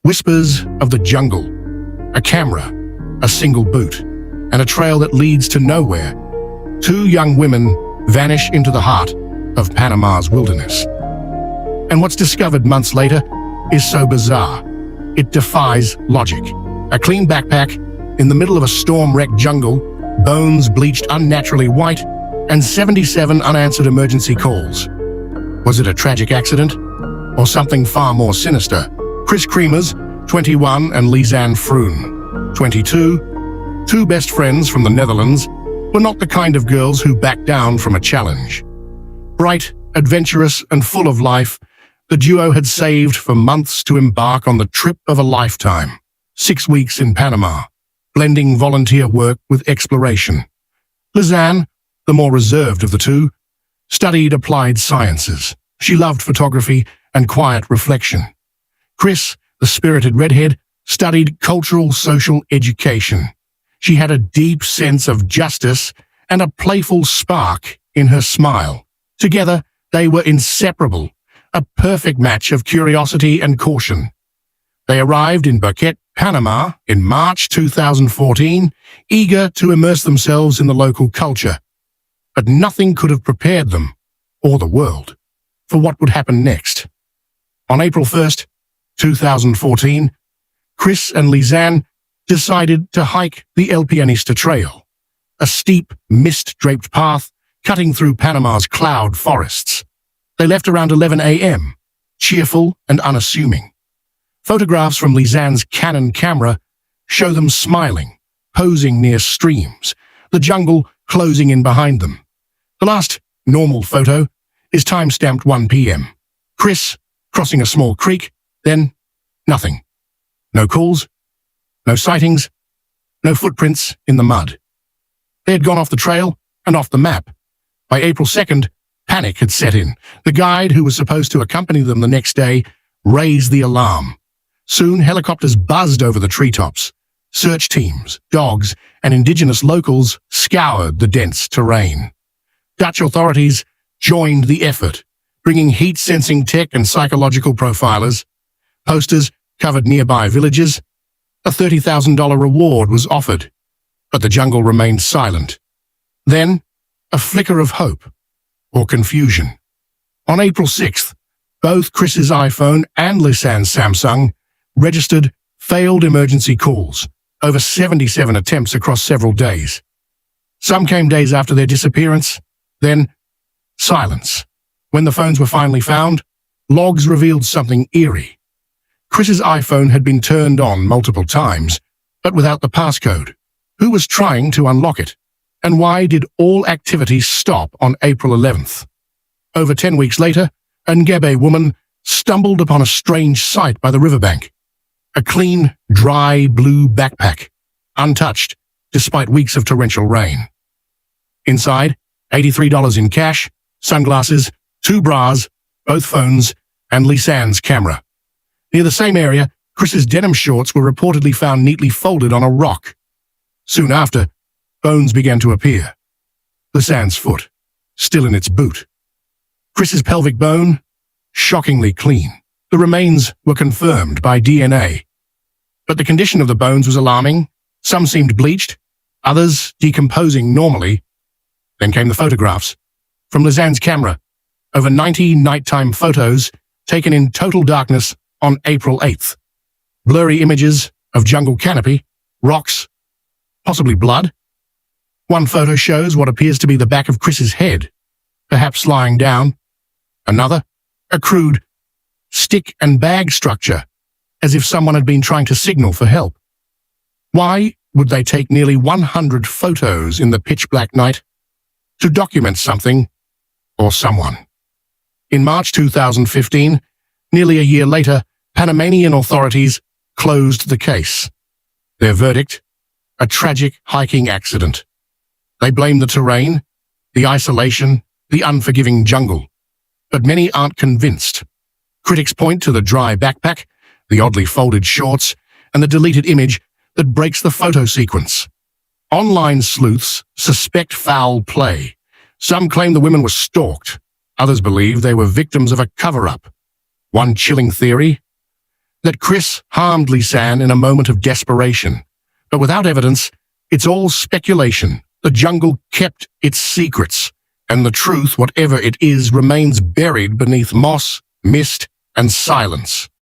Whispers of the jungle, a camera, a single boot, and a trail that leads to nowhere. Two young women vanish into the heart of Panama's wilderness. And what's discovered months later is so bizarre, it defies logic. A clean backpack in the middle of a storm-wrecked jungle, bones bleached unnaturally white, and 77 unanswered emergency calls. Was it a tragic accident? Or something far more sinister? Kris Kremers, 21, and Lisanne Froon, 22, two best friends from the Netherlands, were not the kind of girls who backed down from a challenge. Bright, adventurous, and full of life, the duo had saved for months to embark on the trip of a lifetime. 6 weeks in Panama, blending volunteer work with exploration. Lisanne, the more reserved of the two, studied applied sciences. She loved photography and quiet reflection. Kris, the spirited redhead, studied cultural social education. She had a deep sense of justice and a playful spark in her smile. Together, they were inseparable, a perfect match of curiosity and caution. They arrived in Burkett, Panama, in March 2014, eager to immerse themselves in the local culture. But nothing could have prepared them, or the world, for what would happen next. On April 1st, 2014, Kris and Lisanne decided to hike the El Pianista Trail, a steep, mist-draped path cutting through Panama's cloud forests. They left around 11 a.m., cheerful and unassuming. Photographs from Lisanne's Canon camera show them smiling, posing near streams, the jungle closing in behind them. The last normal photo is time-stamped 1 p.m. Kris crossing a small creek, then nothing. No calls, no sightings, no footprints in the mud. They had gone off the trail and off the map. By April 2nd, panic had set in. The guide, who was supposed to accompany them the next day, raised the alarm. Soon, helicopters buzzed over the treetops. Search teams, dogs, and indigenous locals scoured the dense terrain. Dutch authorities joined the effort, bringing heat-sensing tech and psychological profilers. Posters covered nearby villages. A $30,000 reward was offered, but the jungle remained silent. Then, a flicker of hope, or confusion. On April 6th, both Kris's iPhone and Lisanne's Samsung registered failed emergency calls, over 77 attempts across several days. Some came days after their disappearance, then silence. When the phones were finally found, logs revealed something eerie. Kris's iPhone had been turned on multiple times, but without the passcode. Who was trying to unlock it? And why did all activities stop on April 11th? Over 10 weeks later, a Ngebe woman stumbled upon a strange sight by the riverbank. A clean, dry blue backpack, untouched despite weeks of torrential rain. Inside, $83 in cash, sunglasses, 2 bras, both phones, and Lisanne's camera. Near the same area, Kris's denim shorts were reportedly found neatly folded on a rock. Soon after, bones began to appear. Lisanne's foot, still in its boot. Kris's pelvic bone, shockingly clean. The remains were confirmed by DNA. But the condition of the bones was alarming. Some seemed bleached, others decomposing normally. Then came the photographs. From Lisanne's camera, over 90 nighttime photos taken in total darkness on April 8th. Blurry images of jungle canopy, rocks, possibly blood. One photo shows what appears to be the back of Kris's head, perhaps lying down. Another, a crude stick and bag structure, as if someone had been trying to signal for help. Why would they take nearly 100 photos in the pitch-black night? To document something or someone. In March 2015, nearly a year later, Panamanian authorities closed the case. Their verdict? A tragic hiking accident. They blame the terrain, the isolation, the unforgiving jungle. But many aren't convinced. Critics point to the dry backpack, the oddly folded shorts, and the deleted image that breaks the photo sequence. Online sleuths suspect foul play. Some claim the women were stalked. Others believe they were victims of a cover-up. One chilling theory: that Kris harmed Lisanne in a moment of desperation. But without evidence, it's all speculation. The jungle kept its secrets, and the truth, whatever it is, remains buried beneath moss, mist, and silence.